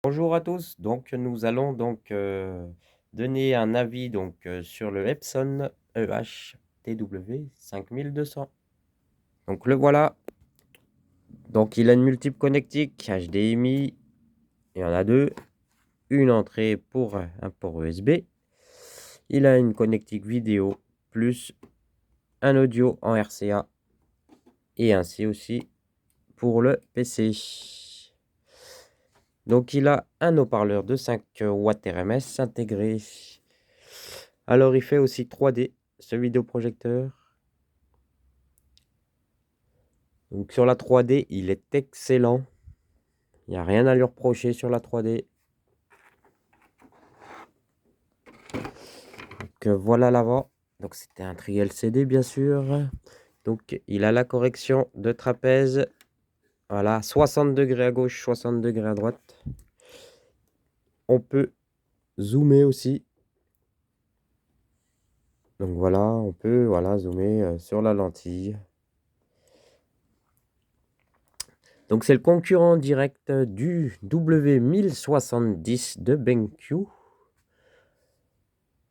Bonjour à tous, donc nous allons donner un avis sur le Epson EH-TW 5200. Donc le voilà, donc il a une multiple connectique HDMI, il y en a deux, une entrée pour un port USB. Il a une connectique vidéo plus un audio en RCA et ainsi aussi pour le PC. Donc il a un haut-parleur de 5 watts RMS intégré. Alors il fait aussi 3D, ce vidéoprojecteur. Donc sur la 3D, il est excellent. Il n'y a rien à lui reprocher sur la 3D. Donc voilà l'avant. Donc c'était un tri LCD bien sûr. Donc il a la correction de trapèze. Voilà, 60 degrés à gauche, 60 degrés à droite. On peut zoomer aussi. Donc voilà, on peut zoomer sur la lentille. Donc c'est le concurrent direct du W1070 de BenQ.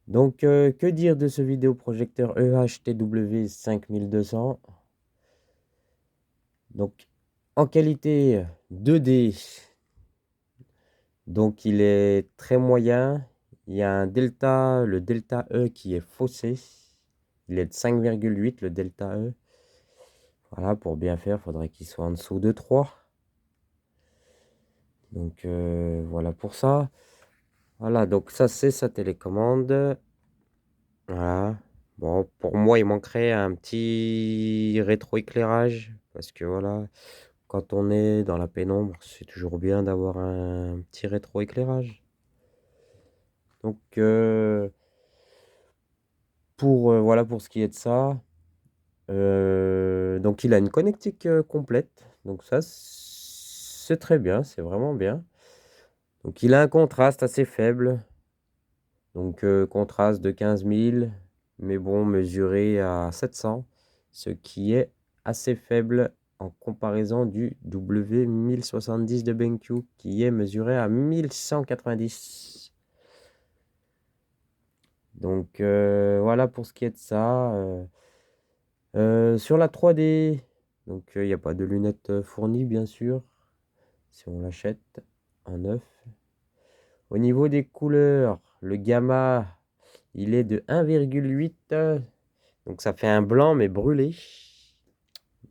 Donc que dire de ce vidéoprojecteur EH-TW 5200? Donc en qualité 2D, donc il est très moyen. Il y a un delta, le delta E qui est faussé. Il est de 5,8 le delta E. Voilà, pour bien faire, il faudrait qu'il soit en dessous de 3. Donc voilà pour ça. Voilà, donc ça c'est sa télécommande. Voilà. Bon, pour moi, il manquerait un petit rétroéclairage parce que voilà, quand on est dans la pénombre, c'est toujours bien d'avoir un petit rétroéclairage. Donc voilà pour ce qui est de ça. Donc il a une connectique complète. Donc ça, c'est très bien, c'est vraiment bien. Donc il a un contraste assez faible. Donc contraste de 15 000, mais bon, mesuré à 700, ce qui est assez faible en comparaison du W1070 de BenQ qui est mesuré à 1190. Donc voilà pour ce qui est de ça. Sur la 3D, donc il n'y a pas de lunettes fournies bien sûr, si on l'achète en neuf. Au niveau des couleurs, le gamma, il est de 1,8. Donc ça fait un blanc mais brûlé.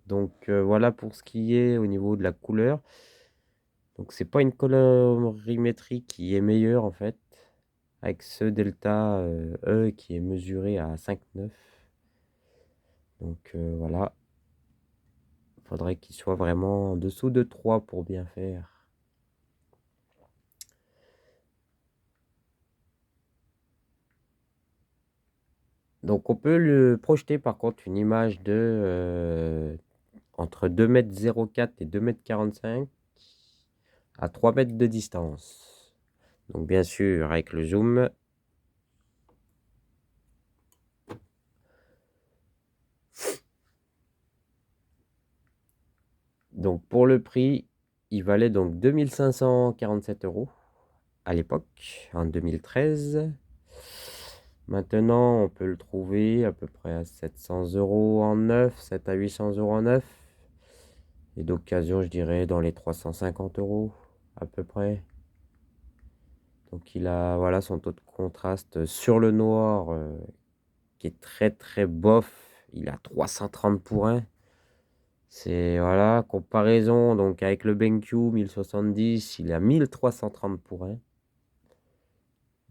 Donc voilà pour ce qui est au niveau de la couleur. Donc c'est pas une colorimétrie qui est meilleure en fait. Avec ce delta E qui est mesuré à 5,9. Donc voilà. Il faudrait qu'il soit vraiment en dessous de 3 pour bien faire. Donc on peut le projeter par contre une image de entre 2,04 m et 2,45 m à 3 mètres de distance. Donc bien sûr avec le zoom. Donc pour le prix, il valait donc 2547 € à l'époque, en 2013. Maintenant, on peut le trouver à peu près à 700 € en neuf, 700 à 800 € en neuf. Et d'occasion, je dirais dans les 350 € à peu près. Donc il a voilà son taux de contraste sur le noir qui est très très bof. Il a 330 pour 1. C'est voilà, comparaison donc avec le BenQ 1070, il a 1330 pour 1.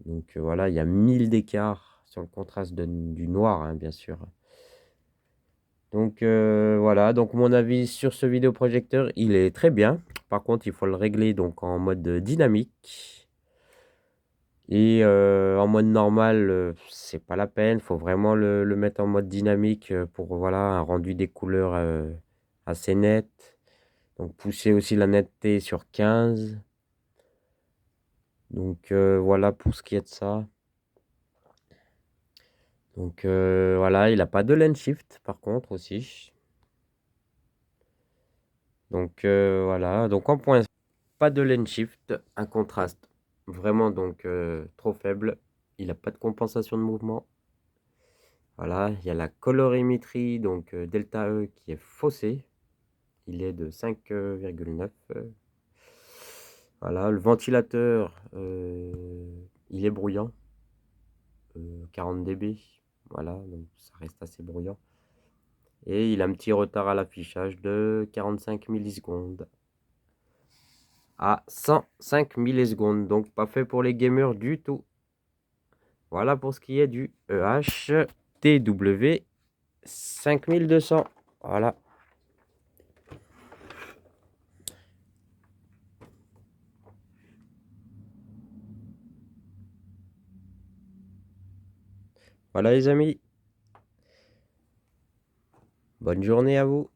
Donc voilà, il y a 1000 d'écart sur le contraste du noir, hein, bien sûr. Donc voilà, donc mon avis sur ce vidéoprojecteur, il est très bien. Par contre, il faut le régler donc en mode dynamique. Et en mode normal, c'est pas la peine. Il faut vraiment le mettre en mode dynamique pour voilà, un rendu des couleurs assez net. Donc pousser aussi la netteté sur 15. Donc voilà pour ce qui est de ça. Donc voilà, il n'a pas de lens shift par contre aussi. Donc voilà, donc en point. pas de lane shift, un contraste vraiment donc trop faible. Il n'a pas de compensation de mouvement. Voilà, il y a la colorimétrie, donc delta E qui est faussée. Il est de 5,9. Voilà, le ventilateur, il est bruyant. 40 dB. Voilà, donc ça reste assez bruyant. Et il a un petit retard à l'affichage de 45 millisecondes. À 105 millisecondes, donc pas fait pour les gamers du tout. Voilà pour ce qui est du EH-TW 5200. Voilà. Voilà les amis. Bonne journée à vous.